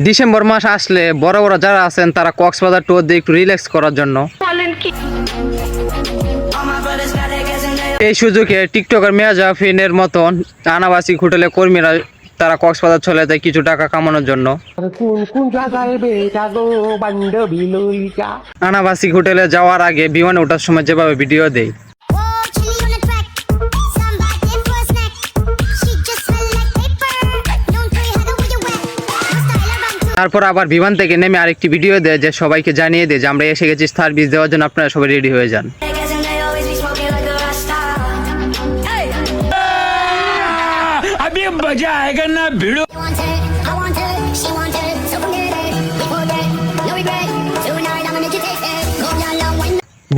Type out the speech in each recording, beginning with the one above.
December মাস আসলে বড় বড় যারা আছেন তারা কক্সবাজার ট্যুর দিয়ে একটু রিল্যাক্স করার জন্য এই সুযোগে টিকটকার মিয়া জাফিনের মতন আনাবাসিক হোটেলের কর্মীরা তারা কক্সবাজার চলে যায় কিছু টাকা কামানোর জন্য। আনাবাসিক হোটেলে যাওয়ার আগে বিমানে ওঠার সময় যেভাবে ভিডিও দেয়, তারপর আবার বিমান থেকে নেমে আরেকটি ভিডিও দেয় যে সবাইকে জানিয়ে দেয় যে আমরা এসে গেছি সার্ভিস দেওয়ার জন্য, আপনারা সবাই রেডি হয়ে যান।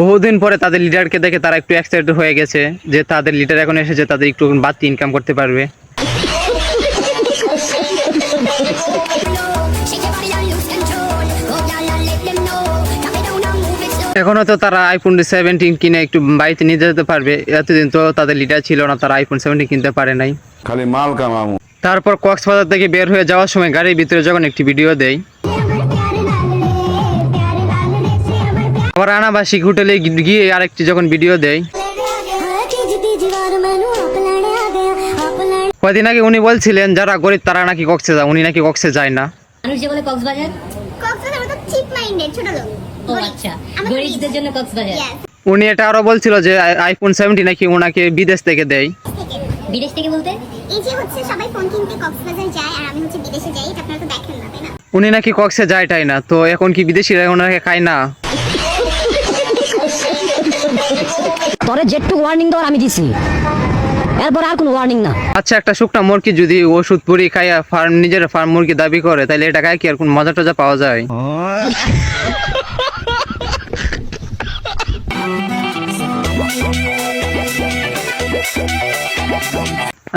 বহুদিন পরে তাদের লিডারকে দেখে তারা একটু এক্সাইটেড হয়ে গেছে যে তাদের লিডার এখন এসেছে, তাদের একটু বাড়তি ইনকাম করতে পারবে। এখনো তো তারা আইফোন 17 কিনে একটু বাড়িতে নিয়ে যেতে পারবে। এতদিন তো তাদের লিডার ছিল না, তারা আইফোন 17 কিনতে পারে নাই। খালি মাল কামামু। তারপর কক্সবাজার থেকে বের হয়ে যাওয়ার সময় গাড়ির ভিতরে যখন একটি ভিডিও দেয়, আবার আনাবাসিক হোটেলে গিয়ে আরেকটি যখন ভিডিও দেয়, কয়েকদিন আগে উনি বলছিলেন যারা গরিব তারা নাকি কক্সে যায়, উনি নাকি কক্সে যায় না। মানুষ যে বলে কক্সবাজার তো চিপ মাইন্ডেড ছোট লোক। ও আচ্ছা, গরিবদের জন্য কক্সবাজার। উনি এটা আরো বলছিল যে আইফোন 17 নাকি ওনাকে বিদেশ থেকে দেয়। বিদেশ থেকে বলতে এই যে হচ্ছে সবাই ফোন কিনতে কক্সবাজার যায় আর আমি হচ্ছে বিদেশে যাই, এটা আপনারা তো দেখেন না, তাই না? উনি নাকি কক্সে যায় তাই না, তো এখন কি বিদেশিরা ওনাকে খায় না? তোরে যেটুকু ওয়ার্নিং দেওয়ার আমি দিছি, এরপর আর কোনো ওয়ার্নিং না। আচ্ছা, একটা শুকনা মুরগি যদি ওষুধ পুরি খাইয়া নিজের ফার্ম মুরগি দাবি করে, তাহলে এটা খায় কি আর কোন মজা টজা পাওয়া যায়?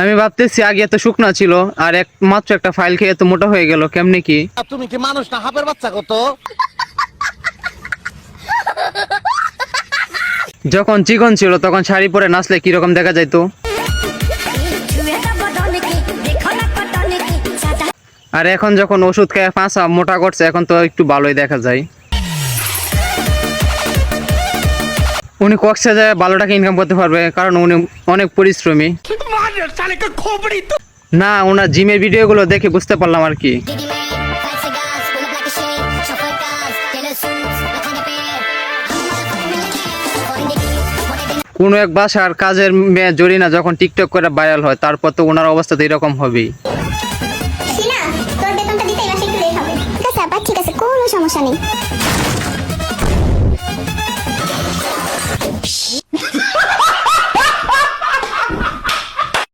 আমি ভাবতেছি আগে এত শুকনা ছিল আর মাত্র একটা ফাইল খেয়ে এত মোটা হয়ে গেল, কেমনে কি? তুমি কি মানুষ না হাপের বাচ্চা কত? যখন চিকন ছিল তখন শাড়ি পরে নাচলে কিরকম দেখা যাইতো, আর এখন যখন ওষুধ খেয়ে ফাঁসা মোটা করছে এখন তো একটু ভালোই দেখা যায়। উনি কক্সে যায় ভালো টাকা ইনকাম করতে পারবে কারণ উনি অনেক পরিশ্রমী। না, ওনার জিমের ভিডিওগুলো দেখে বুঝতে পারলাম আর কি। কোনো এক বাসার কাজের মেয়ে জরিনা যখন টিকটক করে ভাইরাল হয়, তারপর তো ওনার অবস্থা তো এরকম হবেই। শিলা, তোর বেতনটা দিতে এই মাসে একটু লেট হবে। ঠিক আছে আপা, ঠিক আছে, কোনো সমস্যা নেই।